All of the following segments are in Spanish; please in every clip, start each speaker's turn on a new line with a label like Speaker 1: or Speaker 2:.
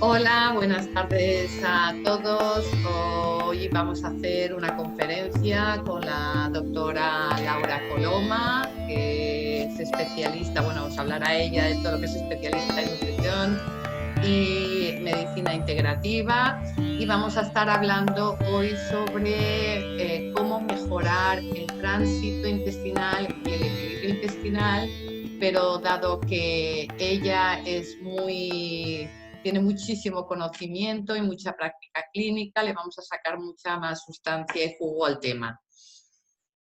Speaker 1: Hola, buenas tardes a todos. Hoy vamos a hacer una conferencia con la doctora Laura Coloma, que es especialista, bueno, os hablará ella de todo lo que es especialista en nutrición y medicina integrativa. Y vamos a estar hablando hoy sobre cómo mejorar el tránsito intestinal y el equilibrio intestinal, pero dado que ella tiene muchísimo conocimiento y mucha práctica clínica, le vamos a sacar mucha más sustancia y jugo al tema.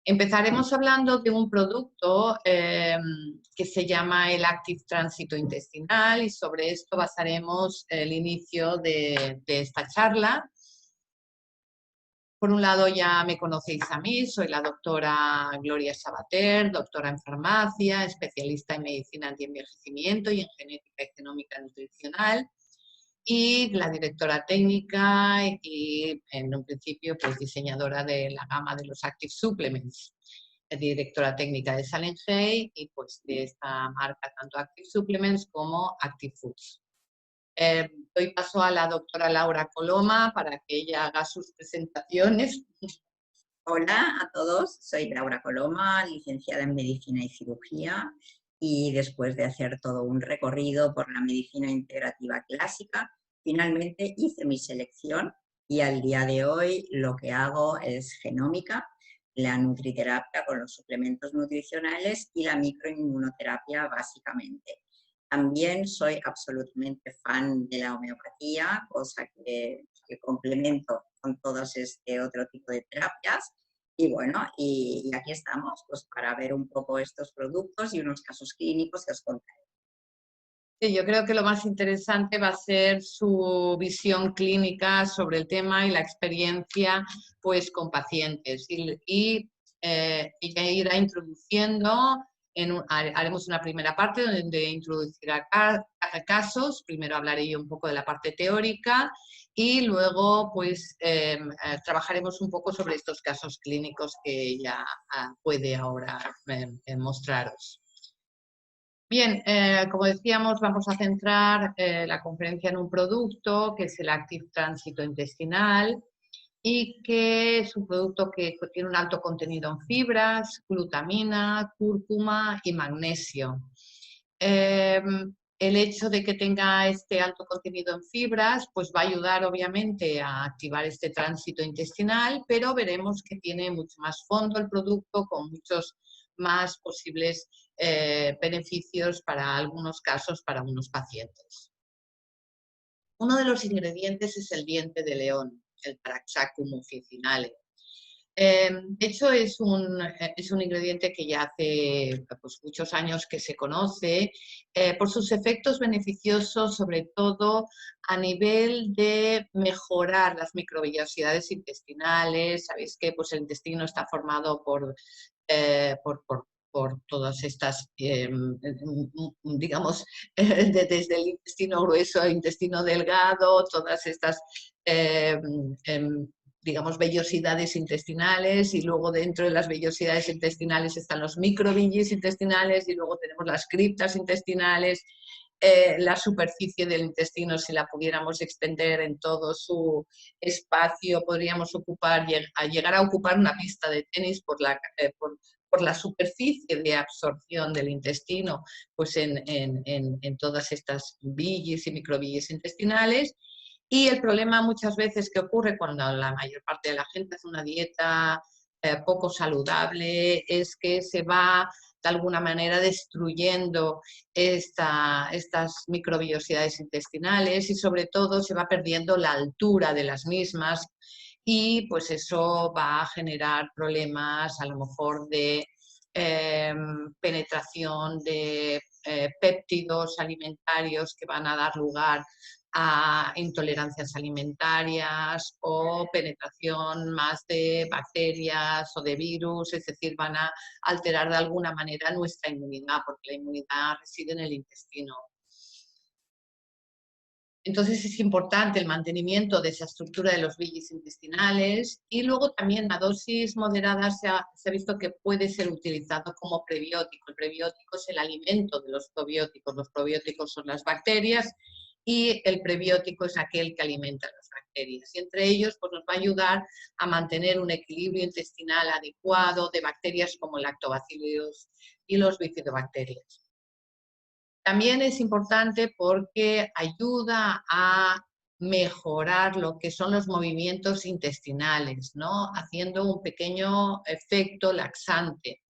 Speaker 1: Empezaremos hablando de un producto que se llama el Active Tránsito Intestinal, y sobre esto basaremos el inicio de esta charla. Por un lado, ya me conocéis a mí, soy la doctora Gloria Sabater, doctora en farmacia, especialista en medicina antienvejecimiento y en genética y genómica nutricional, y la directora técnica y en un principio pues diseñadora de la gama de los Active Supplements, directora técnica de Silent Hay y pues de esta marca tanto Active Supplements como Active Foods. Doy paso a la doctora Laura Coloma para que ella haga sus presentaciones.
Speaker 2: Hola a todos, soy Laura Coloma, licenciada en Medicina y Cirugía, y después de hacer todo un recorrido por la medicina integrativa clásica, finalmente hice mi selección y al día de hoy lo que hago es genómica, la nutriterapia con los suplementos nutricionales y la microinmunoterapia básicamente. También soy absolutamente fan de la homeopatía, cosa que complemento con todos este otro tipo de terapias. Y bueno, y aquí estamos pues para ver un poco estos productos y unos casos clínicos que os contaré.
Speaker 1: Sí, yo creo que lo más interesante va a ser su visión clínica sobre el tema y la experiencia pues con pacientes. Ella irá introduciendo, haremos una primera parte donde introducirá casos. Primero hablaré yo un poco de la parte teórica y luego pues trabajaremos un poco sobre estos casos clínicos que ella puede ahora mostraros. Bien, como decíamos, vamos a centrar la conferencia en un producto que es el Active Tránsito Intestinal, y que es un producto que tiene un alto contenido en fibras, glutamina, cúrcuma y magnesio. El hecho de que tenga este alto contenido en fibras pues va a ayudar obviamente a activar este tránsito intestinal, pero veremos que tiene mucho más fondo el producto, con muchos más posibles beneficios para algunos casos, para unos pacientes. Uno de los ingredientes es el diente de león, el Taraxacum officinale. De hecho, es un ingrediente que ya hace pues, muchos años que se conoce por sus efectos beneficiosos, sobre todo a nivel de mejorar las microvellosidades intestinales. Sabéis que pues, el intestino está formado por todas estas, digamos, desde el intestino grueso al intestino delgado, todas estas eh, digamos, vellosidades intestinales, y luego dentro de las vellosidades intestinales están los microvillis intestinales, y luego tenemos las criptas intestinales. La superficie del intestino, si la pudiéramos extender en todo su espacio, podríamos llegar a ocupar una pista de tenis por la superficie de absorción del intestino, pues en todas estas villis y microvillis intestinales. Y el problema muchas veces que ocurre cuando la mayor parte de la gente hace una dieta poco saludable es que se va de alguna manera destruyendo estas microvellosidades intestinales, y sobre todo se va perdiendo la altura de las mismas, y pues eso va a generar problemas a lo mejor de penetración de péptidos alimentarios que van a dar lugar a intolerancias alimentarias o penetración más de bacterias o de virus, es decir, van a alterar de alguna manera nuestra inmunidad, porque la inmunidad reside en el intestino. Entonces es importante el mantenimiento de esa estructura de los villis intestinales y luego también a dosis moderadas se ha visto que puede ser utilizado como prebiótico. El prebiótico es el alimento de los probióticos son las bacterias y el prebiótico es aquel que alimenta las bacterias. Y entre ellos pues, nos va a ayudar a mantener un equilibrio intestinal adecuado de bacterias como lactobacillus y los bifidobacterias. También es importante porque ayuda a mejorar lo que son los movimientos intestinales, ¿no? Haciendo un pequeño efecto laxante.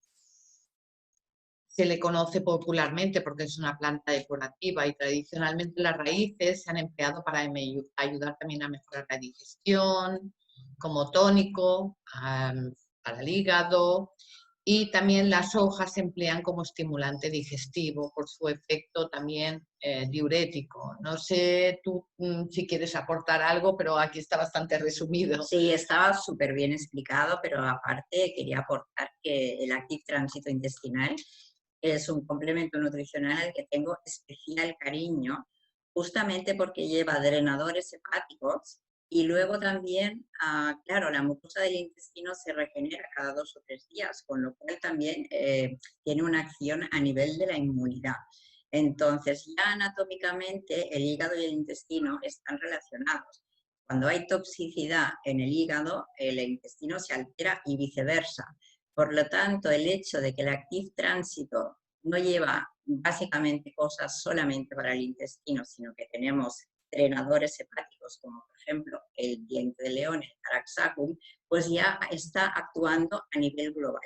Speaker 1: Se le conoce popularmente porque es una planta depurativa y tradicionalmente las raíces se han empleado para ayudar también a mejorar la digestión, como tónico, para el hígado, y también las hojas se emplean como estimulante digestivo por su efecto también diurético. No sé tú si quieres aportar algo, pero aquí está bastante resumido.
Speaker 2: Sí, estaba súper bien explicado, pero aparte quería aportar que el Active Tránsito Intestinal es un complemento nutricional al que tengo especial cariño, justamente porque lleva drenadores hepáticos y luego también, claro, la mucosa del intestino se regenera cada 2 o 3 días, con lo cual también tiene una acción a nivel de la inmunidad. Entonces, ya anatómicamente el hígado y el intestino están relacionados. Cuando hay toxicidad en el hígado, el intestino se altera y viceversa. Por lo tanto, el hecho de que el Active Tránsito no lleva básicamente cosas solamente para el intestino, sino que tenemos drenadores hepáticos, como por ejemplo el diente de león, el Taraxacum, pues ya está actuando a nivel global.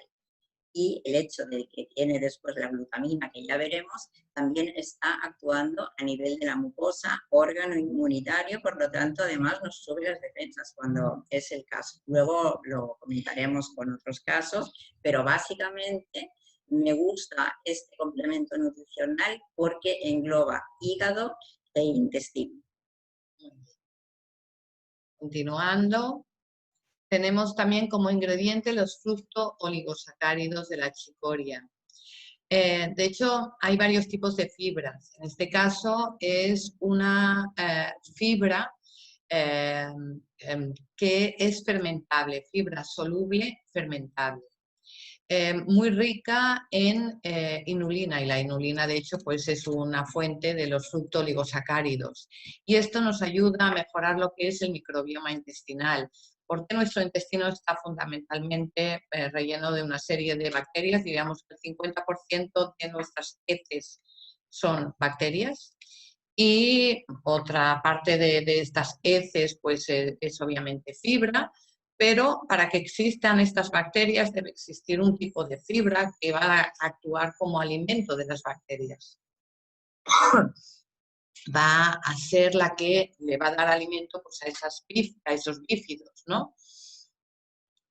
Speaker 2: Y el hecho de que tiene después la glutamina, que ya veremos, también está actuando a nivel de la mucosa, órgano inmunitario, por lo tanto, además nos sube las defensas cuando es el caso. Luego lo comentaremos con otros casos, pero básicamente me gusta este complemento nutricional porque engloba hígado e intestino.
Speaker 1: Continuando. Tenemos también como ingrediente los fructooligosacáridos de la chicoria. De hecho, hay varios tipos de fibras. En este caso es una fibra que es fermentable, fibra soluble fermentable. Muy rica en inulina, y la inulina de hecho pues es una fuente de los fructooligosacáridos, y esto nos ayuda a mejorar lo que es el microbioma intestinal, porque nuestro intestino está fundamentalmente relleno de una serie de bacterias. Digamos que el 50% de nuestras heces son bacterias, y otra parte de estas heces pues es obviamente fibra. Pero para que existan estas bacterias debe existir un tipo de fibra que va a actuar como alimento de las bacterias. Va a ser la que le va a dar alimento pues, a esos bífidos, ¿no?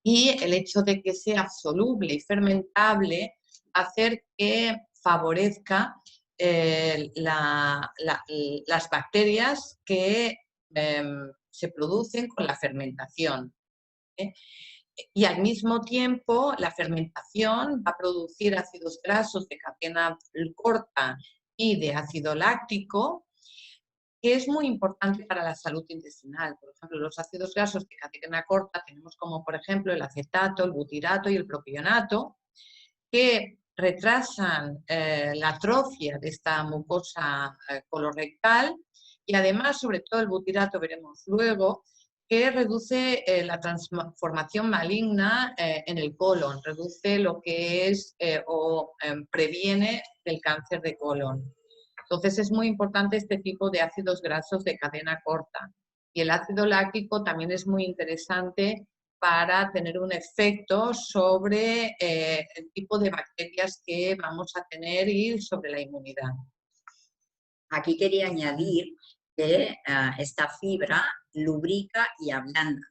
Speaker 1: Y el hecho de que sea soluble y fermentable va a hacer que favorezca las bacterias que se producen con la fermentación. Y al mismo tiempo la fermentación va a producir ácidos grasos de cadena corta y de ácido láctico, que es muy importante para la salud intestinal. Por ejemplo, los ácidos grasos de cadena corta tenemos como por ejemplo el acetato, el butirato y el propionato, que retrasan la atrofia de esta mucosa colorectal, y además, sobre todo el butirato, veremos luego, que reduce la transformación maligna en el colon, reduce lo que es o previene el cáncer de colon. Entonces es muy importante este tipo de ácidos grasos de cadena corta. Y el ácido láctico también es muy interesante para tener un efecto sobre el tipo de bacterias que vamos a tener y sobre la inmunidad.
Speaker 2: Aquí quería añadir que esta fibra lubrica y ablanda,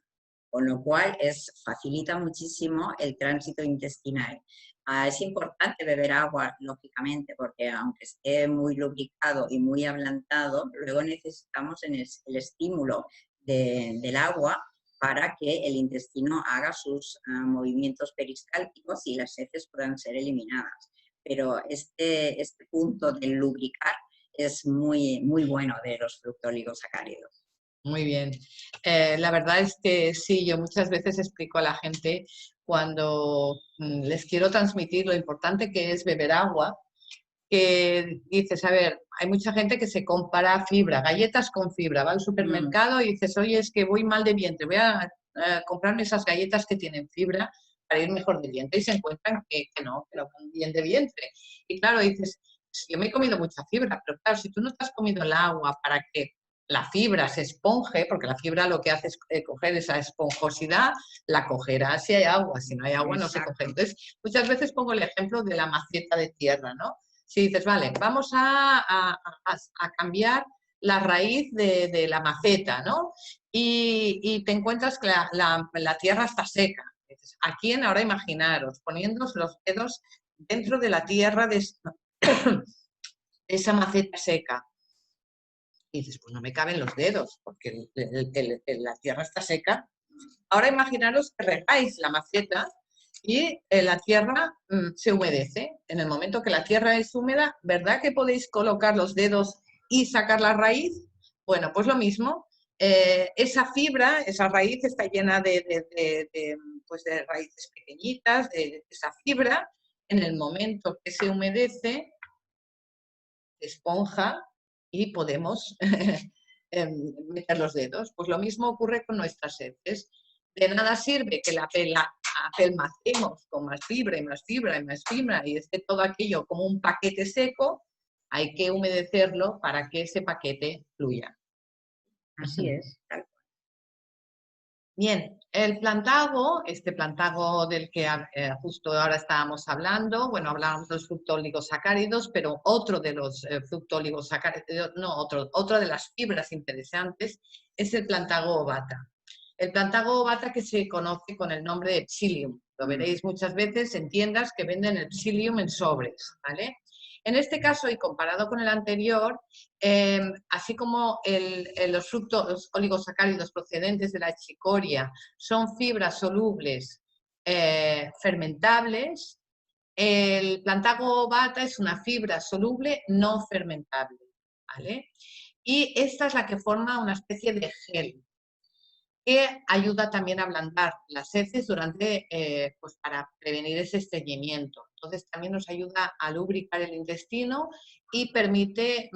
Speaker 2: con lo cual facilita muchísimo el tránsito intestinal. Es importante beber agua, lógicamente, porque aunque esté muy lubricado y muy ablandado, luego necesitamos el estímulo del agua para que el intestino haga sus movimientos peristálticos y las heces puedan ser eliminadas. Pero este punto del lubricar es muy, muy bueno de los fructooligosacáridos.
Speaker 1: Muy bien. La verdad es que sí, yo muchas veces explico a la gente cuando les quiero transmitir lo importante que es beber agua, que dices, a ver, hay mucha gente que se compara fibra, galletas con fibra, va al supermercado y dices, oye, es que voy mal de vientre, voy a comprarme esas galletas que tienen fibra para ir mejor de vientre, y se encuentran que no van bien de vientre. Y claro, dices, yo me he comido mucha fibra, pero claro, si tú no te has comido el agua para que la fibra se esponje, porque la fibra lo que hace es coger esa esponjosidad, la cogerá si hay agua, si no hay agua no se coge. Entonces, muchas veces pongo el ejemplo de la maceta de tierra, ¿no? Si dices, vale, vamos a cambiar la raíz de la maceta, ¿no? Y te encuentras que la tierra está seca. Dices, ¿a quién? Ahora imaginaros, poniendo los dedos dentro de la tierra de esa maceta seca. Y dices, pues no me caben los dedos, porque la tierra está seca. Ahora imaginaros que regáis la maceta y la tierra se humedece. En el momento que la tierra es húmeda, ¿verdad que podéis colocar los dedos y sacar la raíz? Bueno, pues lo mismo. Esa fibra, esa raíz está llena pues de raíces pequeñitas, de esa fibra. En el momento que se humedece, esponja y podemos meter los dedos. Pues lo mismo ocurre con nuestras heces. De nada sirve que la apelmacemos con más fibra y más fibra y más fibra y esté todo aquello como un paquete seco. Hay que humedecerlo para que ese paquete fluya.
Speaker 2: Así es.
Speaker 1: Bien, el plantago, este plantago del que justo ahora estábamos hablando, bueno, hablábamos de los fructooligosacáridos, pero otro de los fructooligosacáridos, no, otra de las fibras interesantes es el plantago ovata. El plantago ovata que se conoce con el nombre de psyllium. Lo veréis muchas veces en tiendas que venden el psyllium en sobres, ¿vale? En este caso, y comparado con el anterior, así como los fructos oligosacáridos procedentes de la chicoria son fibras solubles fermentables, el plantago ovata es una fibra soluble no fermentable, ¿vale? Y esta es la que forma una especie de gel que ayuda también a ablandar las heces pues para prevenir ese estreñimiento. Entonces también nos ayuda a lubricar el intestino y permite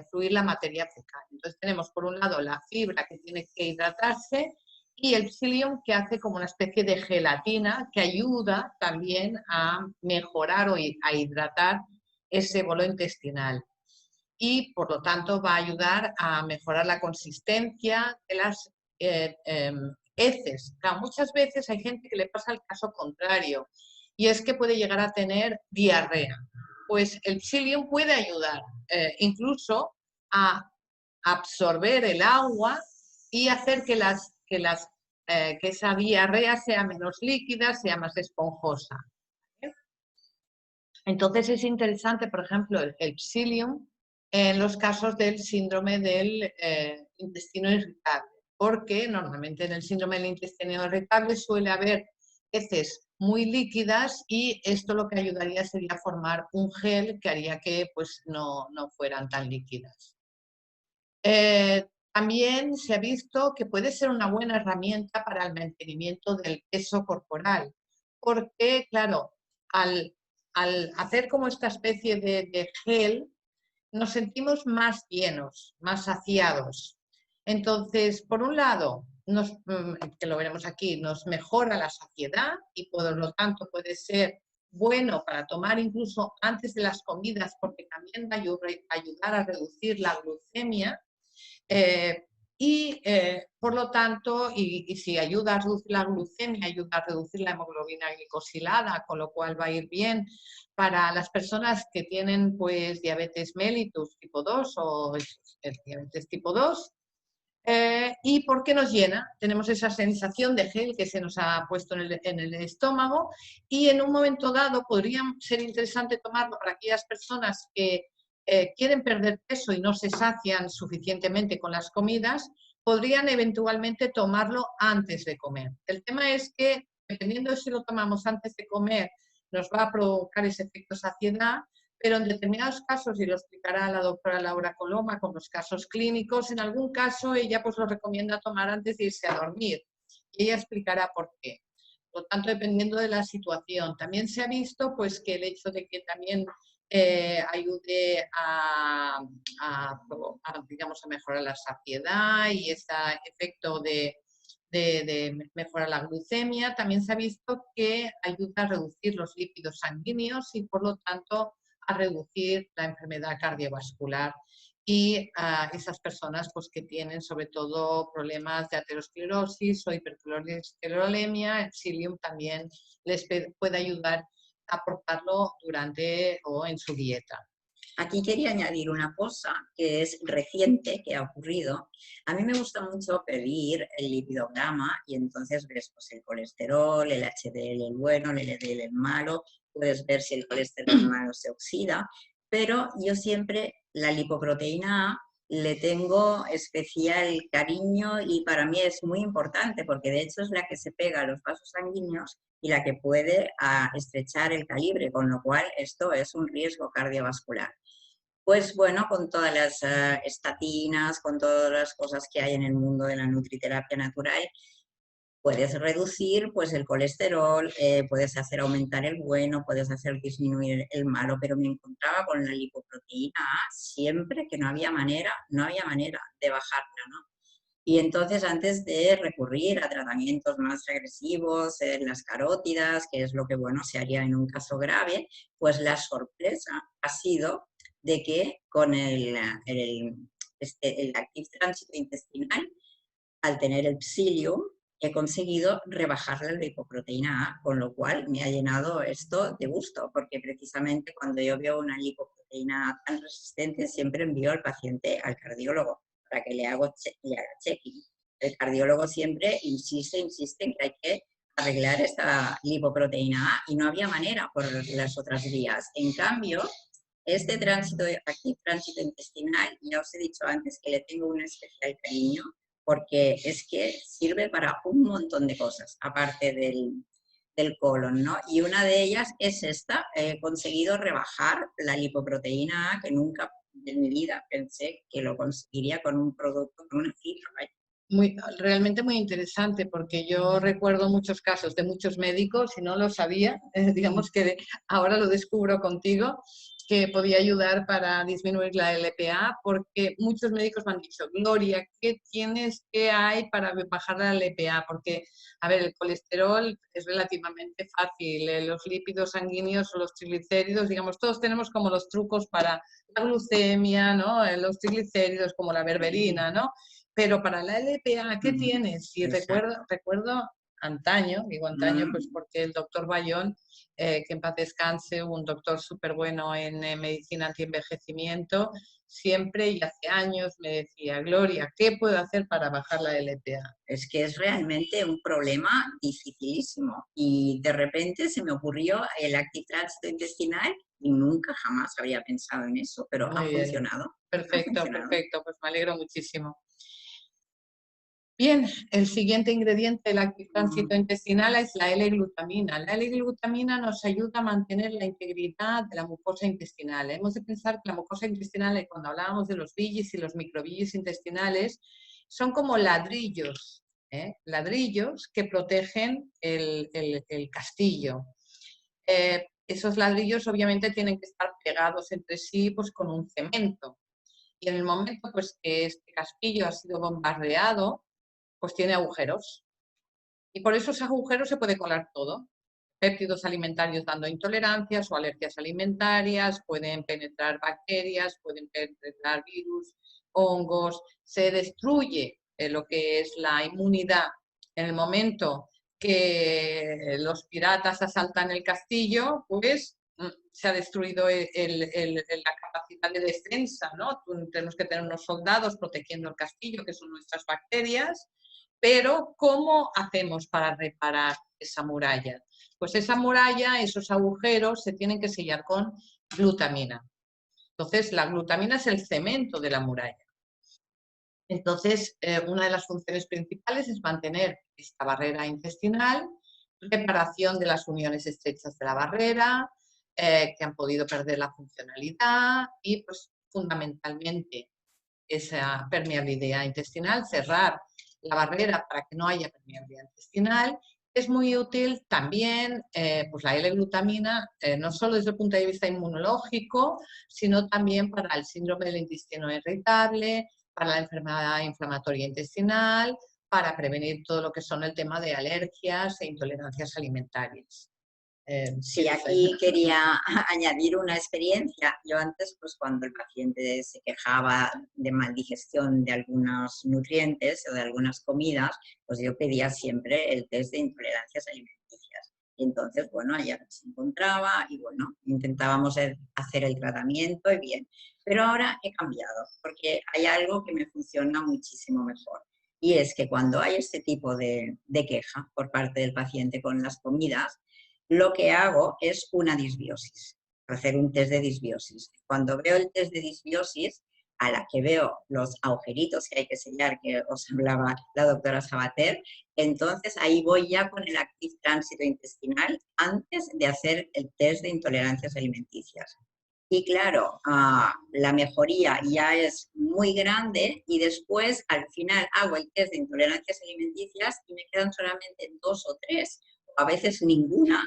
Speaker 1: fluir la materia fecal. Entonces tenemos por un lado la fibra que tiene que hidratarse y el psyllium que hace como una especie de gelatina que ayuda también a mejorar o a hidratar ese bolo intestinal. Y por lo tanto va a ayudar a mejorar la consistencia de las heces. Claro, muchas veces hay gente que le pasa el caso contrario y es que puede llegar a tener diarrea. Pues el psyllium puede ayudar incluso a absorber el agua y hacer que esa diarrea sea menos líquida, sea más esponjosa. Entonces es interesante, por ejemplo, el psyllium en los casos del síndrome del intestino irritable, porque normalmente en el síndrome del intestino irritable suele haber heces muy líquidas y esto lo que ayudaría sería a formar un gel que haría que pues, no fueran tan líquidas. También se ha visto que puede ser una buena herramienta para el mantenimiento del peso corporal, porque, claro, al hacer como esta especie de gel, nos sentimos más llenos, más saciados. Entonces, por un lado, que lo veremos aquí, nos mejora la saciedad y por lo tanto puede ser bueno para tomar incluso antes de las comidas porque también va a ayudar a reducir la glucemia. Por lo tanto, y si ayuda a reducir la glucemia, ayuda a reducir la hemoglobina glicosilada, con lo cual va a ir bien para las personas que tienen pues diabetes mellitus tipo 2 o el diabetes tipo 2. ¿Y por qué nos llena? Tenemos esa sensación de gel que se nos ha puesto en el estómago y en un momento dado podría ser interesante tomarlo para aquellas personas que quieren perder peso y no se sacian suficientemente con las comidas, podrían eventualmente tomarlo antes de comer. El tema es que, dependiendo de si lo tomamos antes de comer, nos va a provocar ese efecto saciedad, pero en determinados casos, y lo explicará la doctora Laura Coloma con los casos clínicos, en algún caso ella pues lo recomienda tomar antes de irse a dormir. Y ella explicará por qué. Por lo tanto, dependiendo de la situación. También se ha visto pues que el hecho de que también ayude digamos, a mejorar la saciedad y ese efecto de mejorar la glucemia, también se ha visto que ayuda a reducir los lípidos sanguíneos y por lo tanto a reducir la enfermedad cardiovascular y a esas personas pues, que tienen sobre todo problemas de aterosclerosis o hipercolesterolemia, el psyllium también les puede ayudar a aportarlo durante o en su dieta.
Speaker 2: Aquí quería añadir una cosa que es reciente, que ha ocurrido. A mí me gusta mucho pedir el lipidograma y entonces ves pues, el colesterol, el HDL el bueno, el LDL el malo, puedes ver si el colesterol malo se oxida, pero yo siempre la lipoproteína A le tengo especial cariño y para mí es muy importante porque de hecho es la que se pega a los vasos sanguíneos y la que puede estrechar el calibre, con lo cual esto es un riesgo cardiovascular. Pues bueno, con todas las estatinas, con todas las cosas que hay en el mundo de la nutriterapia natural, puedes reducir pues, el colesterol, puedes hacer aumentar el bueno, puedes hacer disminuir el malo, pero me encontraba con la lipoproteína A siempre que no había manera de bajarla, ¿no? Y entonces, antes de recurrir a tratamientos más agresivos, las carótidas, que es lo que, bueno, se haría en un caso grave, pues la sorpresa ha sido de que con el Active Tránsito Intestinal, al tener el psyllium, he conseguido rebajar la lipoproteína A, con lo cual me ha llenado esto de gusto, porque precisamente cuando yo veo una lipoproteína A tan resistente, siempre envío al paciente al cardiólogo para que le haga checking. El cardiólogo siempre insiste en que hay que arreglar esta lipoproteína A y no había manera por las otras vías. En cambio, este Active Tránsito Intestinal, ya os he dicho antes que le tengo un especial cariño, porque es que sirve para un montón de cosas, aparte del colon, ¿no? Y una de ellas es esta, he conseguido rebajar la lipoproteína A, que nunca en mi vida pensé que lo conseguiría con un producto, con una fibra.
Speaker 1: Realmente muy interesante, porque yo recuerdo muchos casos de muchos médicos y no lo sabía, digamos que ahora lo descubro contigo, que podía ayudar para disminuir la LPA, porque muchos médicos me han dicho, Gloria, qué hay para bajar la LPA? Porque, a ver, el colesterol es relativamente fácil, los lípidos sanguíneos o los triglicéridos, digamos, todos tenemos como los trucos para la glucemia, ¿no? Los triglicéridos como la berberina, ¿no? Pero para la LPA, ¿qué tienes? Y recuerdo antaño, digo antaño, pues porque el doctor Bayón, que en paz descanse, un doctor súper bueno en medicina antienvejecimiento, siempre y hace años me decía, Gloria, ¿qué puedo hacer para bajar la LPA?
Speaker 2: Es que es realmente un problema dificilísimo. Y de repente se me ocurrió el Active Tránsito Intestinal y nunca jamás había pensado en eso, pero
Speaker 1: Muy
Speaker 2: ha
Speaker 1: bien.
Speaker 2: funcionado.
Speaker 1: Perfecto, perfecto, pues me alegro muchísimo. Bien, el siguiente ingrediente del Active Tránsito Intestinal es la L-glutamina. La L-glutamina nos ayuda a mantener la integridad de la mucosa intestinal. Hemos de pensar que la mucosa intestinal, cuando hablábamos de los villis y los microvillis intestinales, son como ladrillos, ladrillos que protegen el castillo. Esos ladrillos obviamente tienen que estar pegados entre sí pues, con un cemento. Y en el momento pues, que este castillo ha sido bombardeado, pues tiene agujeros. Y por esos agujeros se puede colar todo. Péptidos alimentarios dando intolerancias o alergias alimentarias, pueden penetrar bacterias, pueden penetrar virus, hongos, se destruye lo que es la inmunidad en el momento que los piratas asaltan el castillo, pues se ha destruido la capacidad de defensa, ¿no? Tenemos que tener unos soldados protegiendo el castillo, que son nuestras bacterias, pero ¿cómo hacemos para reparar esa muralla? Pues esa muralla, esos agujeros, se tienen que sellar con glutamina. Entonces, la glutamina es el cemento de la muralla. Entonces, una de las funciones principales es mantener esta barrera intestinal, reparación de las uniones estrechas de la barrera, que han podido perder la funcionalidad y pues fundamentalmente esa permeabilidad intestinal, cerrar la barrera para que no haya permeabilidad intestinal. Es muy útil también pues la L-glutamina, no solo desde el punto de vista inmunológico, sino también para el síndrome del intestino irritable, para la enfermedad inflamatoria intestinal, para prevenir todo lo que son el tema de alergias e intolerancias alimentarias.
Speaker 2: Sí, aquí quería añadir una experiencia. Yo antes, pues cuando el paciente se quejaba de maldigestión de algunos nutrientes o de algunas comidas, pues yo pedía siempre el test de intolerancias alimenticias. Y entonces, bueno, allá se encontraba y bueno, intentábamos hacer el tratamiento y bien. Pero ahora he cambiado porque hay algo que me funciona muchísimo mejor. Y es que cuando hay este tipo de queja por parte del paciente con las comidas, lo que hago es una disbiosis, hacer un test de disbiosis. Cuando veo el test de disbiosis, a la que veo los agujeritos que hay que sellar, que os hablaba la doctora Sabater, entonces ahí voy ya con el Active Tránsito Intestinal antes de hacer el test de intolerancias alimenticias. Y claro, la mejoría ya es muy grande y después al final hago el test de intolerancias alimenticias y me quedan solamente 2 o 3, o a veces ninguna.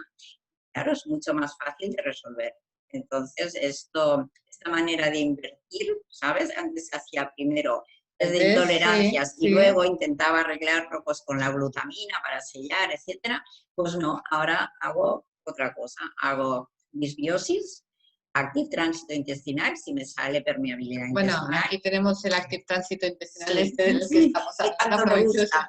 Speaker 2: Claro, es mucho más fácil de resolver. Entonces, esta manera de invertir, ¿sabes? Antes hacía primero test de intolerancias y luego intentaba arreglarlo pues, con la glutamina para sellar, etcétera. Pues no, ahora hago otra cosa. Hago disbiosis, Active Tránsito Intestinal, si me sale permeabilidad intestinal.
Speaker 1: Bueno, aquí tenemos el Active Tránsito Intestinal, del que estamos hablando.
Speaker 2: Me gusta.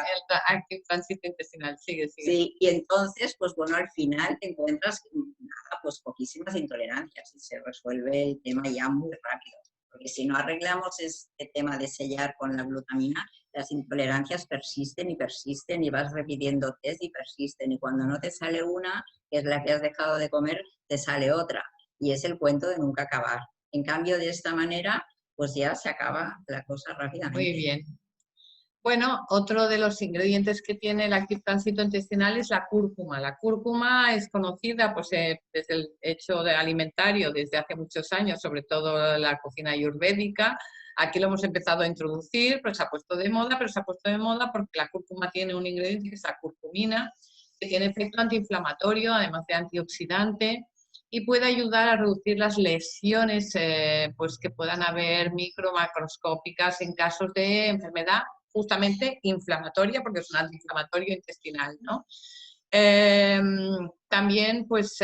Speaker 1: El Active Tránsito Intestinal, sigue.
Speaker 2: Sí, y entonces, pues bueno, al final te encuentras nada, pues poquísimas intolerancias y se resuelve el tema ya muy rápido. Porque si no arreglamos este tema de sellar con la glutamina, las intolerancias persisten y persisten y vas repitiendo test y persisten. Y cuando no te sale una, que es la que has dejado de comer, te sale otra. Y es el cuento de nunca acabar. En cambio, de esta manera, pues ya se acaba la cosa rápidamente.
Speaker 1: Muy bien. Bueno, otro de los ingredientes que tiene el Active Tránsito Intestinal es la cúrcuma. La cúrcuma es conocida pues, desde el hecho de alimentario desde hace muchos años, sobre todo la cocina ayurvédica. Aquí lo hemos empezado a introducir, pues se ha puesto de moda, pero se ha puesto de moda porque la cúrcuma tiene un ingrediente que es la curcumina, que tiene efecto antiinflamatorio, además de antioxidante, y puede ayudar a reducir las lesiones pues que puedan haber macroscópicas en casos de enfermedad justamente inflamatoria, porque es un antiinflamatorio intestinal, ¿no? También pues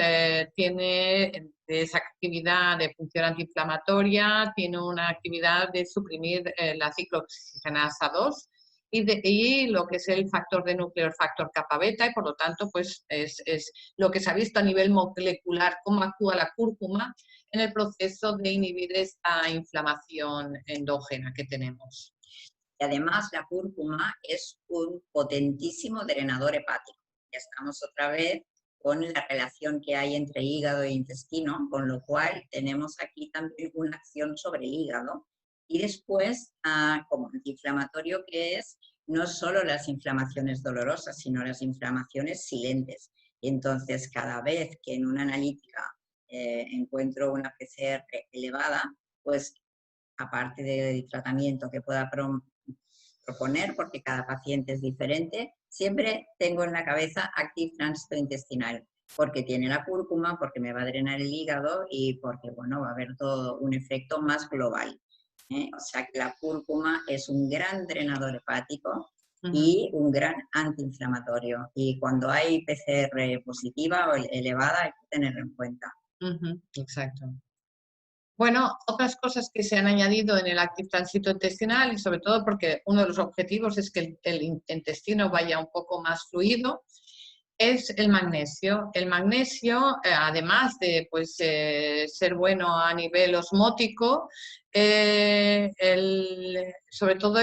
Speaker 1: tiene esa actividad de función antiinflamatoria, tiene una actividad de suprimir la ciclooxigenasa 2 y lo que es el factor de núcleo, el factor kappa beta, y por lo tanto pues es lo que se ha visto a nivel molecular, cómo actúa la cúrcuma en el proceso de inhibir esta inflamación endógena que tenemos.
Speaker 2: Y además la cúrcuma es un potentísimo drenador hepático. Ya estamos otra vez con la relación que hay entre hígado e intestino, con lo cual tenemos aquí también una acción sobre el hígado. Y después, como antiinflamatorio que es, no solo las inflamaciones dolorosas, sino las inflamaciones silentes. Y entonces, cada vez que en una analítica encuentro una PCR elevada, pues aparte del tratamiento que pueda proponer, porque cada paciente es diferente, siempre tengo en la cabeza Active Tránsito Intestinal, porque tiene la cúrcuma, porque me va a drenar el hígado y porque, bueno, va a haber todo un efecto más global. O sea que la cúrcuma es un gran drenador hepático y un gran antiinflamatorio. Y cuando hay PCR positiva o elevada hay que tenerlo en cuenta.
Speaker 1: Exacto. Bueno, otras cosas que se han añadido en el Active Tránsito Intestinal, y sobre todo porque uno de los objetivos es que el intestino vaya un poco más fluido, es el magnesio. El magnesio, además de pues, ser bueno a nivel osmótico, sobre todo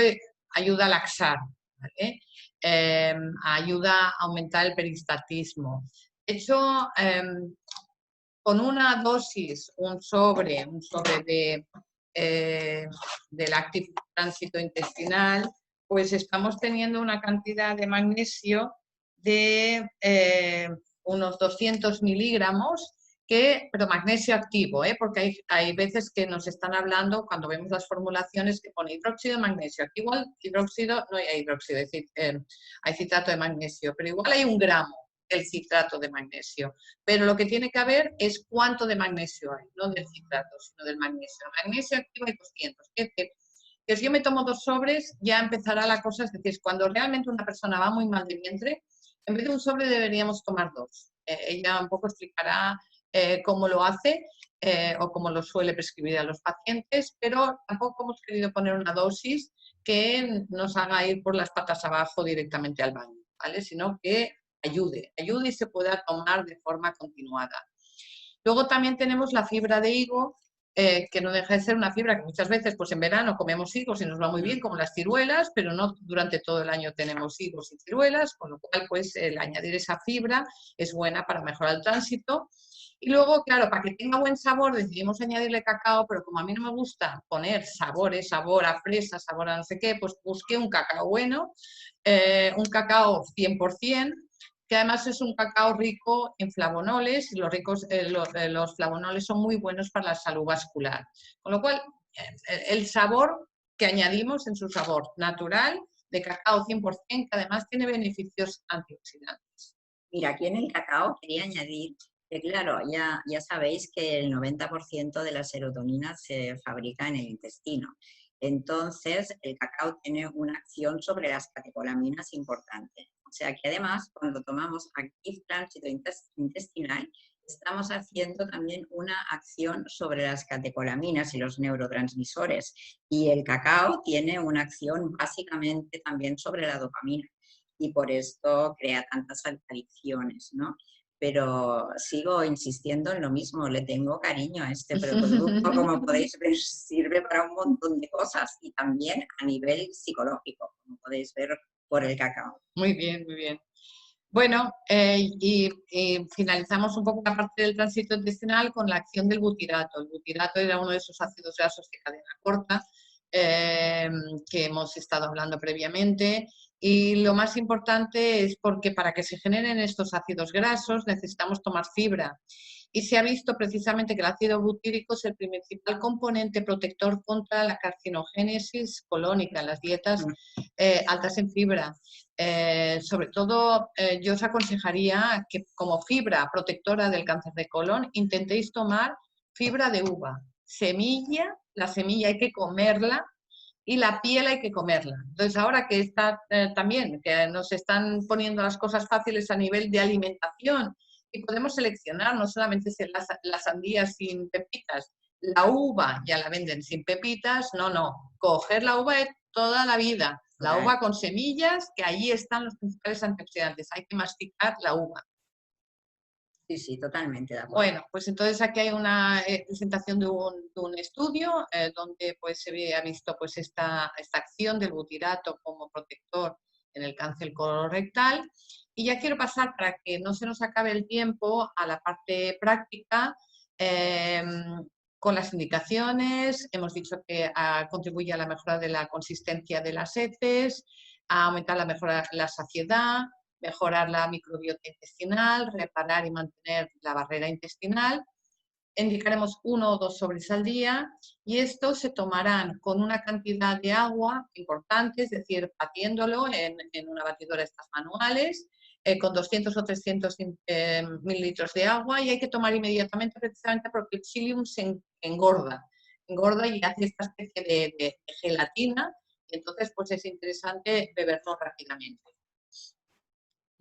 Speaker 1: ayuda a laxar, ¿vale? Ayuda a aumentar el peristatismo. De hecho, con una dosis, un sobre del Active Tránsito Intestinal, pues estamos teniendo una cantidad de magnesio de unos 200 miligramos pero magnesio activo, porque hay veces que nos están hablando, cuando vemos las formulaciones, que pone hidróxido de magnesio. Aquí igual hidróxido, no hay hidróxido, es decir, hay citrato de magnesio, pero igual hay 1 gramo del citrato de magnesio. Pero lo que tiene que haber es cuánto de magnesio hay, no del citrato, sino del magnesio. Magnesio activo hay 200. Es decir, que si yo me tomo 2 sobres, ya empezará la cosa, es decir, cuando realmente una persona va muy mal de vientre, en vez de 1 sobre deberíamos tomar 2. Ella un poco explicará cómo lo hace o cómo lo suele prescribir a los pacientes, pero tampoco hemos querido poner una dosis que nos haga ir por las patas abajo directamente al baño, ¿vale? Sino que ayude y se pueda tomar de forma continuada. Luego también tenemos la fibra de higo, que no deja de ser una fibra que muchas veces pues en verano comemos higos y nos va muy bien, como las ciruelas, pero no durante todo el año tenemos higos y ciruelas, con lo cual pues el añadir esa fibra es buena para mejorar el tránsito. Y luego, claro, para que tenga buen sabor decidimos añadirle cacao, pero como a mí no me gusta poner sabores, sabor a fresa, sabor a no sé qué, pues busqué un cacao bueno, un cacao 100%, que además es un cacao rico en flavonoles, y los flavonoles son muy buenos para la salud vascular. Con lo cual, el sabor que añadimos en su sabor natural de cacao 100%, que además tiene beneficios antioxidantes.
Speaker 2: Mira, aquí en el cacao quería añadir que, claro, ya sabéis que el 90% de la serotonina se fabrica en el intestino. Entonces, el cacao tiene una acción sobre las catecolaminas importante. O sea que además, cuando tomamos Active Tránsito Intestinal, estamos haciendo también una acción sobre las catecolaminas y los neurotransmisores. Y el cacao tiene una acción básicamente también sobre la dopamina. Y por esto crea tantas adicciones, ¿no? Pero sigo insistiendo en lo mismo, le tengo cariño a este producto, como podéis ver, sirve para un montón de cosas y también a nivel psicológico, como podéis ver por el cacao.
Speaker 1: Muy bien, muy bien. Bueno, y finalizamos un poco la parte del tránsito intestinal con la acción del butirato. El butirato era uno de esos ácidos grasos de cadena corta que hemos estado hablando previamente, y lo más importante es porque para que se generen estos ácidos grasos necesitamos tomar fibra. Y se ha visto precisamente que el ácido butírico es el principal componente protector contra la carcinogénesis colónica en las dietas altas en fibra. Sobre todo, yo os aconsejaría que como fibra protectora del cáncer de colon intentéis tomar fibra de uva, semilla, la semilla hay que comerla y la piel hay que comerla. Entonces, ahora que está también, que nos están poniendo las cosas fáciles a nivel de alimentación y podemos seleccionar, no solamente la sandía sin pepitas, la uva ya la venden sin pepitas, no, coger la uva de toda la vida, la uva con semillas, que ahí están los principales antioxidantes, hay que masticar la uva.
Speaker 2: Sí, sí, totalmente de acuerdo.
Speaker 1: Bueno, pues entonces aquí hay una presentación de un estudio donde pues se ha visto pues esta acción del butirato como protector en el cáncer colorectal. Y ya quiero pasar, para que no se nos acabe el tiempo, a la parte práctica con las indicaciones. Hemos dicho que contribuye a la mejora de la consistencia de las heces, a aumentar la saciedad, mejorar la microbiota intestinal, reparar y mantener la barrera intestinal. Indicaremos 1 o 2 sobres al día y estos se tomarán con una cantidad de agua importante, es decir, batiéndolo en una batidora estas manuales, con 200 o 300 mililitros de agua, y hay que tomar inmediatamente precisamente porque el psyllium se engorda y hace esta especie de gelatina, y entonces pues es interesante beberlo rápidamente.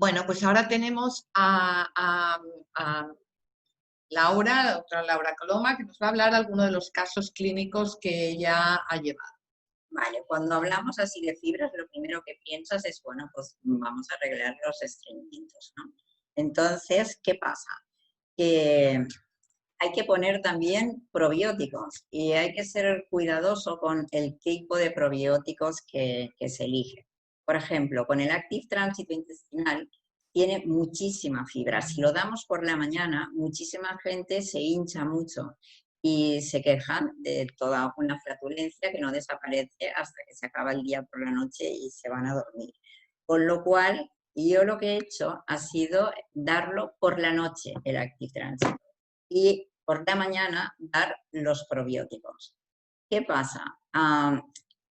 Speaker 1: Bueno, pues ahora tenemos a Laura, la doctora Laura Coloma, que nos va a hablar de algunos de los casos clínicos que ella ha llevado.
Speaker 2: Vale, cuando hablamos así de fibras, lo primero que piensas es, bueno, pues vamos a arreglar los estreñimientos, ¿no? Entonces, ¿qué pasa? Que hay que poner también probióticos y hay que ser cuidadoso con el tipo de probióticos que se elige. Por ejemplo, con el Active Tránsito Intestinal tiene muchísima fibra. Si lo damos por la mañana, muchísima gente se hincha mucho y se quejan de toda una flatulencia que no desaparece hasta que se acaba el día por la noche y se van a dormir. Con lo cual, yo lo que he hecho ha sido darlo por la noche, el Active Tránsito. y por la mañana dar los probióticos. ¿Qué pasa?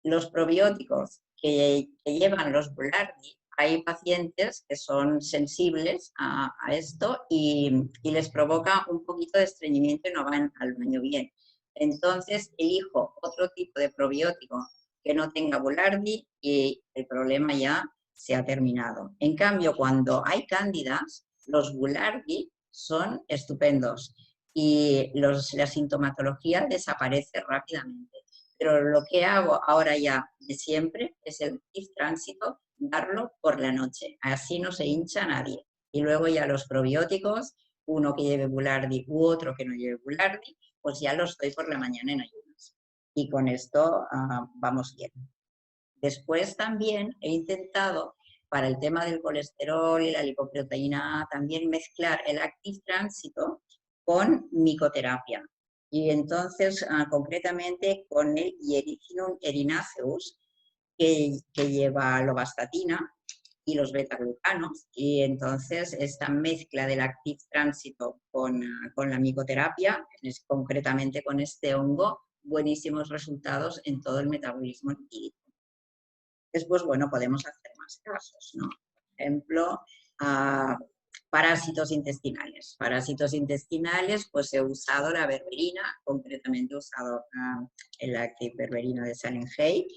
Speaker 2: Los probióticos que llevan los Bulardi, hay pacientes que son sensibles a esto y les provoca un poquito de estreñimiento y no van al baño bien. Entonces elijo otro tipo de probiótico que no tenga Bulardi y el problema ya se ha terminado. En cambio, cuando hay cándidas, los Bulardi son estupendos y la sintomatología desaparece rápidamente. Pero lo que hago ahora ya de siempre es el Active Tránsito, darlo por la noche. Así no se hincha nadie. Y luego ya los probióticos, uno que lleve Bulardi u otro que no lleve Bulardi, pues ya los doy por la mañana en ayunas. Y con esto vamos bien. Después también he intentado, para el tema del colesterol y la lipoproteína, también mezclar el Active Tránsito con micoterapia. Y entonces, concretamente, con el Hiericinum erinaceus, que lleva lovastatina y los betaglucanos. Y entonces, esta mezcla del Active Tránsito con la micoterapia, concretamente con este hongo, buenísimos resultados en todo el metabolismo lipídico. Después, bueno, podemos hacer más casos, ¿no? Por ejemplo, parásitos intestinales. Parásitos intestinales, pues he usado la berberina, concretamente he usado el Active berberina de Silent Hay,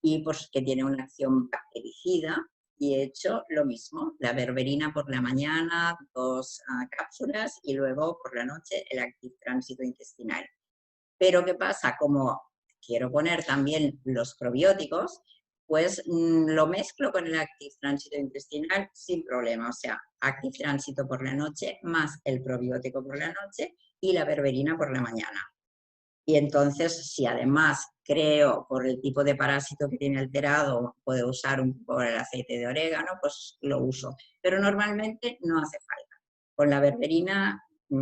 Speaker 2: y pues que tiene una acción bactericida, y he hecho lo mismo, la berberina por la mañana, 2 cápsulas, y luego por la noche el Active tránsito intestinal. Pero ¿qué pasa? Como quiero poner también los probióticos, pues lo mezclo con el Active Tránsito intestinal sin problema. O sea, Active Tránsito por la noche más el probiótico por la noche y la berberina por la mañana. Y entonces, si además creo por el tipo de parásito que tiene alterado, puedo usar un poco el aceite de orégano, pues lo uso. Pero normalmente no hace falta. Con la berberina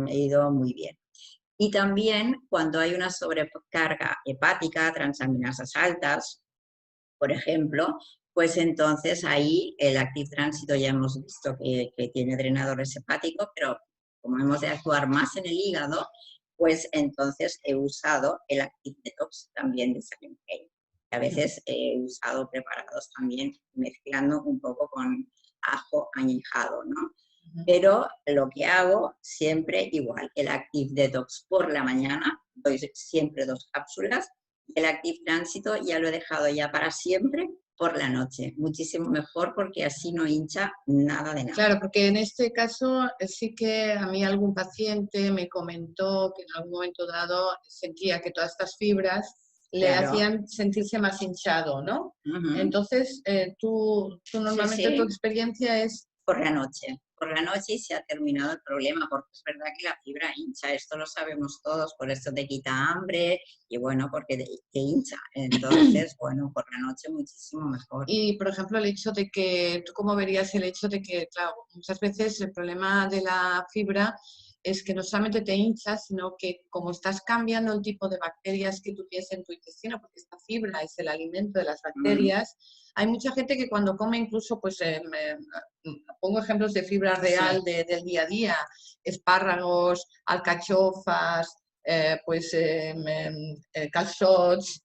Speaker 2: he ido muy bien. Y también cuando hay una sobrecarga hepática, transaminasas altas, por ejemplo, pues entonces ahí el Active Tránsito ya hemos visto que tiene drenadores hepáticos, pero como hemos de actuar más en el hígado, pues entonces he usado el Active Detox también de Silent Hay. A veces he usado preparados también mezclando un poco con ajo añejado, ¿no? Pero lo que hago siempre igual, el Active Detox por la mañana, doy siempre 2 cápsulas, y el Active Tránsito ya lo he dejado ya para siempre por la noche. Muchísimo mejor porque así no hincha nada de nada.
Speaker 1: Claro, porque en este caso sí que a mí algún paciente me comentó que en algún momento dado sentía que todas estas fibras le hacían sentirse más hinchado, ¿no? Entonces, tú normalmente tu experiencia es...
Speaker 2: Por la noche y se ha terminado el problema, porque es verdad que la fibra hincha, esto lo sabemos todos, por eso te quita hambre y bueno, porque te hincha. Entonces, bueno, por la noche muchísimo mejor.
Speaker 1: Y, por ejemplo, el hecho de que, ¿tú cómo verías el hecho de que, claro, muchas veces el problema de la fibra es que no solamente te hinchas, sino que como estás cambiando el tipo de bacterias que tú tienes en tu intestino, porque esta fibra es el alimento de las bacterias, hay mucha gente que cuando come incluso, pues pongo ejemplos de fibra real del día a día, espárragos, alcachofas, calzots,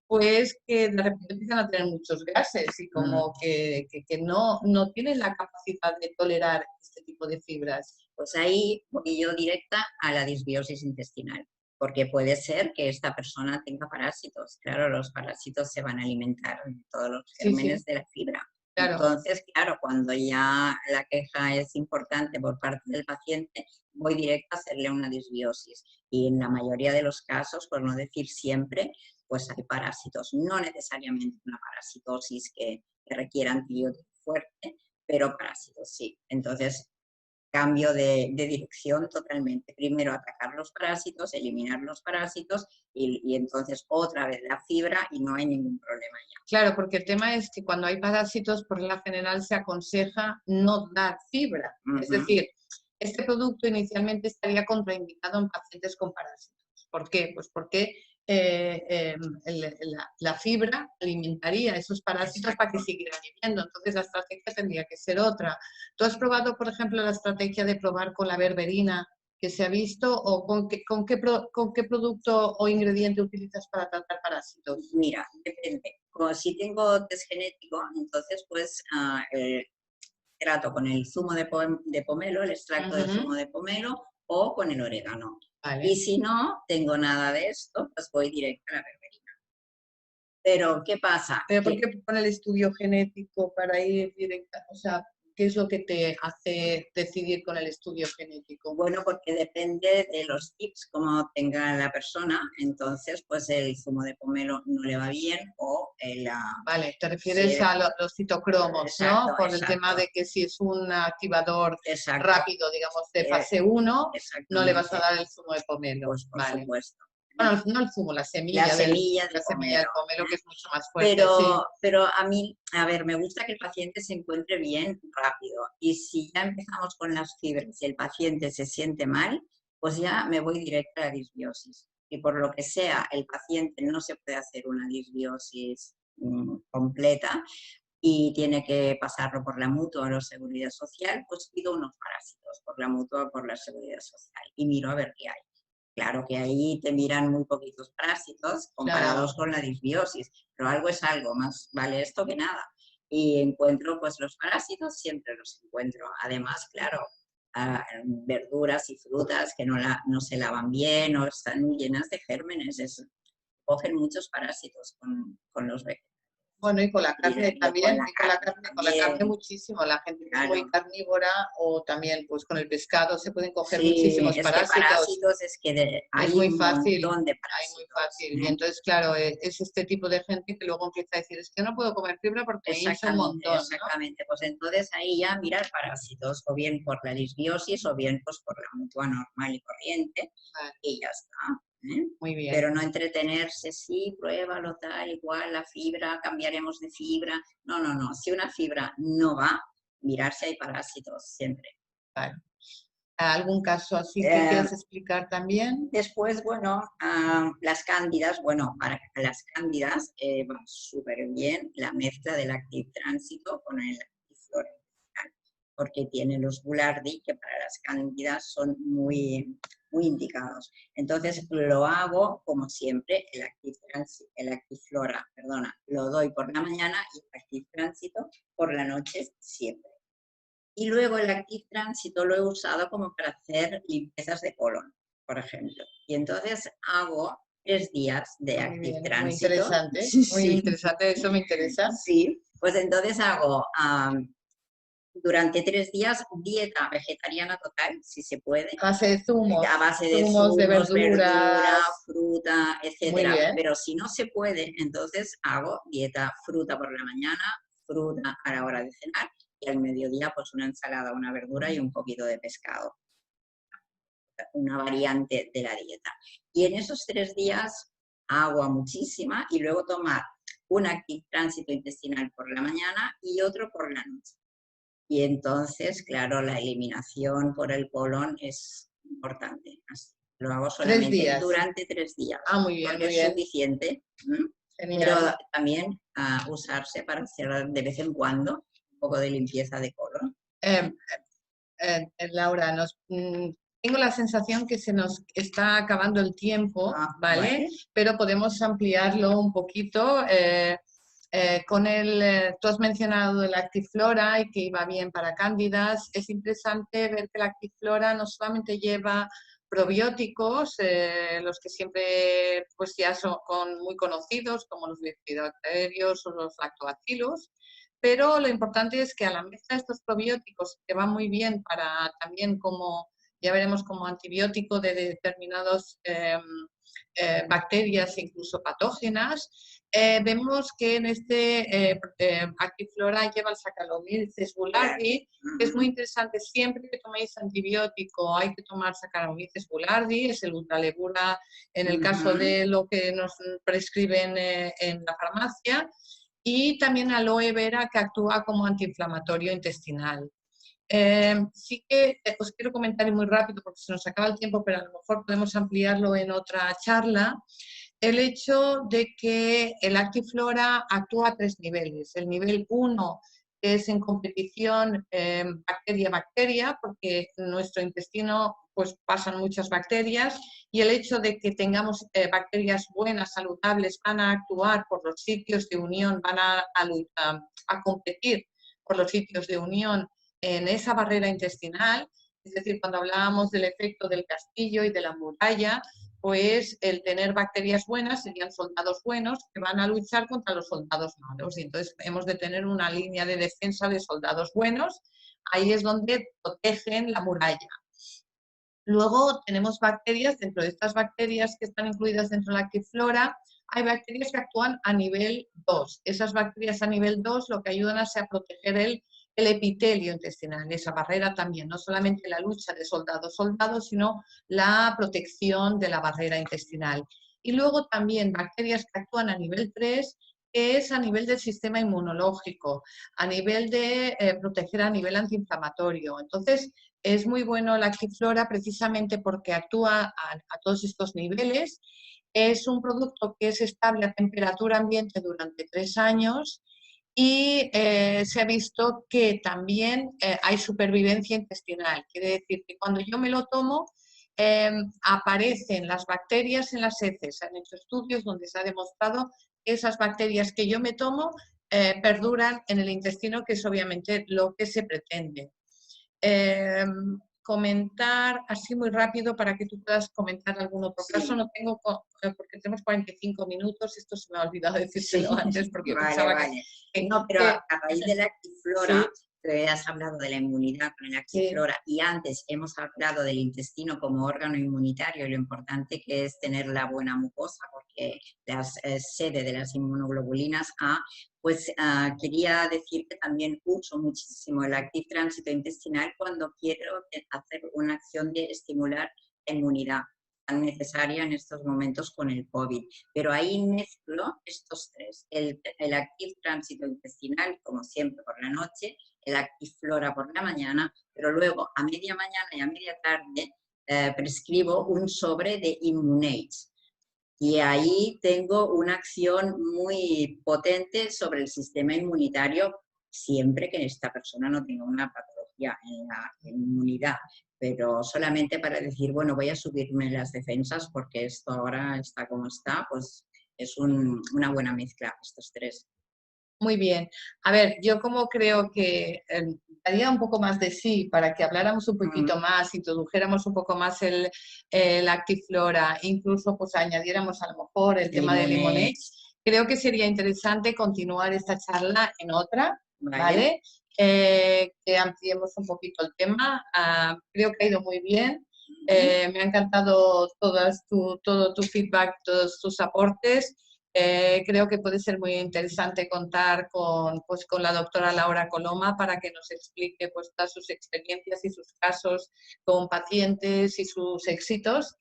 Speaker 1: pues que de repente empiezan a tener muchos gases y como que no tienen la capacidad de tolerar este tipo de fibras.
Speaker 2: Pues ahí voy yo directa a la disbiosis intestinal, porque puede ser que esta persona tenga parásitos. Claro, los parásitos se van a alimentar de todos los gérmenes de la fibra. Claro. Entonces, claro, cuando ya la queja es importante por parte del paciente, voy directo a hacerle una disbiosis. Y en la mayoría de los casos, por no decir siempre, pues hay parásitos. No necesariamente una parasitosis que requiera antibiótico fuerte, pero parásitos sí. Entonces, cambio de dirección totalmente. Primero atacar los parásitos, eliminar los parásitos y entonces otra vez la fibra y no hay ningún problema ya.
Speaker 1: Claro, porque el tema es que cuando hay parásitos, por lo general se aconseja no dar fibra. Es decir, este producto inicialmente estaría contraindicado en pacientes con parásitos. ¿Por qué? Pues porque la fibra alimentaría esos parásitos para que siguieran viviendo. Entonces la estrategia tendría que ser otra. ¿Tú has probado, por ejemplo, la estrategia de probar con la berberina que se ha visto o con qué producto o ingrediente utilizas para tratar parásitos?
Speaker 2: Mira, depende. Como si tengo test genético, entonces pues trato con el zumo de pomelo, el extracto de
Speaker 1: Ujú.
Speaker 2: zumo de pomelo o con el orégano. Y
Speaker 1: Vale.
Speaker 2: si no tengo nada de esto, pues voy directo a la berberina. Pero, ¿qué pasa?
Speaker 1: Pero ¿por
Speaker 2: Que
Speaker 1: qué con el estudio genético para ir directa? O sea, ¿qué es lo que te hace decidir con el estudio genético?
Speaker 2: bueno, porque depende de los tips como tenga la persona, entonces pues el zumo de pomelo no le va bien o
Speaker 1: Vale, te refieres
Speaker 2: sí,
Speaker 1: a los citocromos,
Speaker 2: exacto,
Speaker 1: ¿no? Por el tema
Speaker 2: exacto,
Speaker 1: de que si es un activador
Speaker 2: exacto,
Speaker 1: rápido, digamos, de
Speaker 2: eh,
Speaker 1: fase 1, no le vas a
Speaker 2: exactamente,
Speaker 1: dar el zumo de pomelo.
Speaker 2: pues por
Speaker 1: Vale.
Speaker 2: supuesto.
Speaker 1: Bueno, no el zumo,
Speaker 2: La semilla de
Speaker 1: la semilla
Speaker 2: pomelo.
Speaker 1: del pomelo, que
Speaker 2: ¿Eh?
Speaker 1: es mucho más fuerte, sí.
Speaker 2: Pero a mí, a ver, me gusta que el paciente se encuentre bien rápido. Y si ya empezamos con las fibras y el paciente se siente mal, pues ya me voy directo a la disbiosis. Y por lo que sea, el paciente no se puede hacer una disbiosis completa y tiene que pasarlo por la mutua o la seguridad social, pues pido unos parásitos por la mutua o por la seguridad social y miro a ver qué hay. Claro que ahí te miran muy poquitos parásitos comparados
Speaker 1: Claro.
Speaker 2: con la disbiosis, pero algo es algo, más vale esto que nada. Y encuentro pues los parásitos, siempre los encuentro. Además, claro, verduras y frutas que no se lavan bien o están llenas de gérmenes, cogen muchos parásitos con los vegetales.
Speaker 1: Bueno, y con la carne
Speaker 2: Y con
Speaker 1: también,
Speaker 2: la
Speaker 1: y
Speaker 2: carne
Speaker 1: con la carne
Speaker 2: también,
Speaker 1: muchísimo. La gente que es muy
Speaker 2: claro.
Speaker 1: carnívora o también pues con el pescado se pueden coger
Speaker 2: Sí,
Speaker 1: muchísimos
Speaker 2: es que
Speaker 1: parásitos.
Speaker 2: parásitos es que
Speaker 1: Es
Speaker 2: hay
Speaker 1: muy
Speaker 2: un
Speaker 1: fácil,
Speaker 2: montón de
Speaker 1: hay muy
Speaker 2: parásitos.
Speaker 1: fácil. Y entonces, claro, es este tipo de gente que luego empieza a decir, es que no puedo comer fibra porque me hincha un
Speaker 2: Exactamente,
Speaker 1: montón, ¿no?
Speaker 2: exactamente. Pues entonces ahí ya mirar parásitos, o bien por la disbiosis, o bien pues por la mutua normal y corriente,
Speaker 1: Vale,
Speaker 2: y ya está. ¿Eh?
Speaker 1: muy bien.
Speaker 2: Pero no entretenerse, sí, pruébalo tal, igual, la fibra, cambiaremos de fibra. No, no, no. Si una fibra no va, mirar si hay parásitos siempre.
Speaker 1: Vale. ¿Algún caso así que
Speaker 2: Eh,
Speaker 1: quieras explicar también?
Speaker 2: Después, bueno, las cándidas, bueno, para las cándidas va súper bien la mezcla del Active Tránsito con el Actiflora, porque tiene los Bulardi que para las cándidas son muy indicados. Entonces lo hago como siempre, el Actiflora, perdona, lo doy por la mañana y el Active Tránsito por la noche siempre. Y luego el Active Tránsito lo he usado como para hacer limpiezas de colon, por ejemplo. Y entonces hago 3 días de
Speaker 1: Muy
Speaker 2: Active
Speaker 1: bien,
Speaker 2: Tránsito.
Speaker 1: muy
Speaker 2: Sí,
Speaker 1: interesante, eso me interesa.
Speaker 2: sí. Pues entonces hago durante 3 días dieta vegetariana total, si se puede,
Speaker 1: A base de
Speaker 2: a
Speaker 1: zumos,
Speaker 2: base de
Speaker 1: zumos de
Speaker 2: zumos, verdura,
Speaker 1: verduras.
Speaker 2: fruta,
Speaker 1: Muy
Speaker 2: etcétera.
Speaker 1: bien.
Speaker 2: Pero si no se puede, entonces hago dieta fruta por la mañana, fruta a la hora de cenar y al mediodía pues una ensalada, una verdura y un poquito de pescado, una variante de la dieta. Y en esos 3 días agua muchísima y luego tomar un Active Tránsito intestinal por la mañana y otro por la noche. Y entonces, claro, la eliminación por el colon es importante. Así, lo hago
Speaker 1: Tres
Speaker 2: solamente
Speaker 1: días.
Speaker 2: durante 3 días,
Speaker 1: Ah, muy bien,
Speaker 2: porque
Speaker 1: muy
Speaker 2: es
Speaker 1: bien.
Speaker 2: suficiente. Pero
Speaker 1: Genial.
Speaker 2: también usarse para hacer de vez en cuando un poco de limpieza de colon.
Speaker 1: Eh, Laura, tengo la sensación que se nos está acabando el tiempo, ¿vale?
Speaker 2: Vale.
Speaker 1: Pero podemos ampliarlo un poquito. Tú has mencionado el Actiflora y que iba bien para cándidas. Es interesante ver que el Actiflora no solamente lleva probióticos, los que siempre pues ya son muy conocidos, como los bifidobacterios o los lactobacillus, pero lo importante es que a la mezcla de estos probióticos, que van muy bien para también como, ya veremos, como antibiótico de determinadas bacterias, incluso patógenas, vemos que en Actiflora lleva el Saccharomyces boulardii, que es muy interesante. Siempre que toméis antibiótico hay que tomar Saccharomyces boulardii, es el ultralevura en el caso de lo que nos prescriben en la farmacia, y también aloe vera, que actúa como antiinflamatorio intestinal. Sí que os quiero comentar muy rápido porque se nos acaba el tiempo, pero a lo mejor podemos ampliarlo en otra charla, el hecho de que el Actiflora actúa a 3 niveles. El nivel 1 que es en competición bacteria-bacteria, porque en nuestro intestino pues pasan muchas bacterias y el hecho de que tengamos bacterias buenas, saludables, van a actuar por los sitios de unión, van a competir por los sitios de unión en esa barrera intestinal. Es decir, cuando hablábamos del efecto del castillo y de la muralla, pues el tener bacterias buenas serían soldados buenos que van a luchar contra los soldados malos. Y entonces hemos de tener una línea de defensa de soldados buenos. Ahí es donde protegen la muralla. Luego tenemos bacterias, dentro de estas bacterias que están incluidas dentro de la Actiflora, hay bacterias que actúan a nivel 2. Esas bacterias a nivel 2 lo que ayudan es a proteger el epitelio intestinal, esa barrera también, no solamente la lucha de soldado-soldado, sino la protección de la barrera intestinal. Y luego también bacterias que actúan a nivel 3, que es a nivel del sistema inmunológico, a nivel de proteger a nivel antiinflamatorio. Entonces, es muy bueno la Actiflora precisamente porque actúa a todos estos niveles. Es un producto que es estable a temperatura ambiente durante 3 años y se ha visto que también hay supervivencia intestinal. Quiere decir que cuando yo me lo tomo, aparecen las bacterias en las heces. Se han hecho estudios donde se ha demostrado que esas bacterias que yo me tomo perduran en el intestino, que es obviamente lo que se pretende. Comentar así muy rápido para que tú puedas comentar algún otro caso. No tengo, porque tenemos 45 minutos, esto se me ha olvidado decírselo antes porque pensaba que...
Speaker 2: No, pero a raíz de la Actiflora,
Speaker 1: Sí.
Speaker 2: que has hablado de la inmunidad con la Actiflora y antes hemos hablado del intestino como órgano inmunitario y lo importante que es tener la buena mucosa porque la sede de las inmunoglobulinas A, pues quería decir que también uso muchísimo el Active Tránsito Intestinal cuando quiero hacer una acción de estimular la inmunidad tan necesaria en estos momentos con el COVID. Pero ahí mezclo estos tres, el Active Tránsito Intestinal, como siempre por la noche, el Actiflora por la mañana, pero luego a media mañana y a media tarde prescribo un sobre de Immunate. Y ahí tengo una acción muy potente sobre el sistema inmunitario, siempre que esta persona no tenga una patología en la inmunidad, pero solamente para decir, bueno, voy a subirme las defensas porque esto ahora está como está, pues es una buena mezcla, estos tres.
Speaker 1: Muy bien. A ver, yo como creo que daría un poco más de sí para que habláramos un poquito más, introdujéramos un poco más el Actiflora, incluso pues añadiéramos a lo mejor el tema del Limonet. Creo que sería interesante continuar esta charla en otra, ¿vale? Que ampliemos un poquito el tema. Creo que ha ido muy bien. Me ha encantado todo tu feedback, todos tus aportes. Creo que puede ser muy interesante contar pues, con la doctora Laura Coloma para que nos explique pues, todas sus experiencias y sus casos con pacientes y sus éxitos,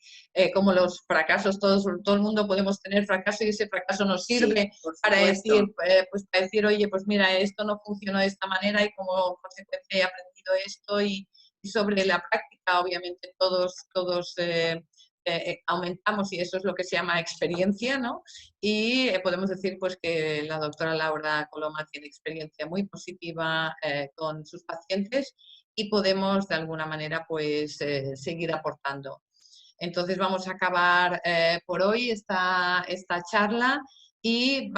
Speaker 1: como los fracasos, todo el mundo podemos tener fracaso y ese fracaso nos sirve para decir, oye, pues mira, esto no funcionó de esta manera y como consecuencia he aprendido esto y sobre la práctica, obviamente todos aumentamos y eso es lo que se llama experiencia, ¿no? Y podemos decir pues que la doctora Laura Coloma tiene experiencia muy positiva con sus pacientes y podemos de alguna manera pues seguir aportando. Entonces vamos a acabar por hoy esta charla y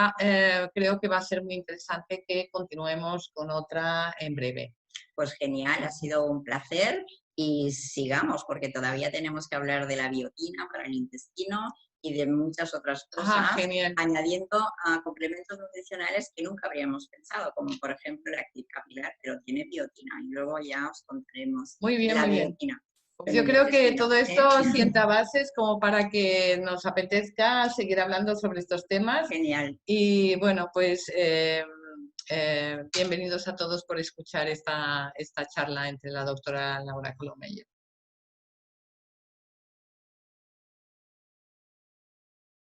Speaker 1: creo que va a ser muy interesante que continuemos con otra en breve.
Speaker 2: Pues genial, ha sido un placer y sigamos porque todavía tenemos que hablar de la biotina para el intestino y de muchas otras cosas, añadiendo complementos nutricionales que nunca habríamos pensado, como por ejemplo el Active Capilar, pero tiene biotina y luego ya os contaremos la biotina.
Speaker 1: Pues yo creo que todo esto sienta bases como para que nos apetezca seguir hablando sobre estos temas.
Speaker 2: Genial.
Speaker 1: Y bueno, pues bienvenidos a todos por escuchar esta charla entre la doctora Laura Coloma y yo.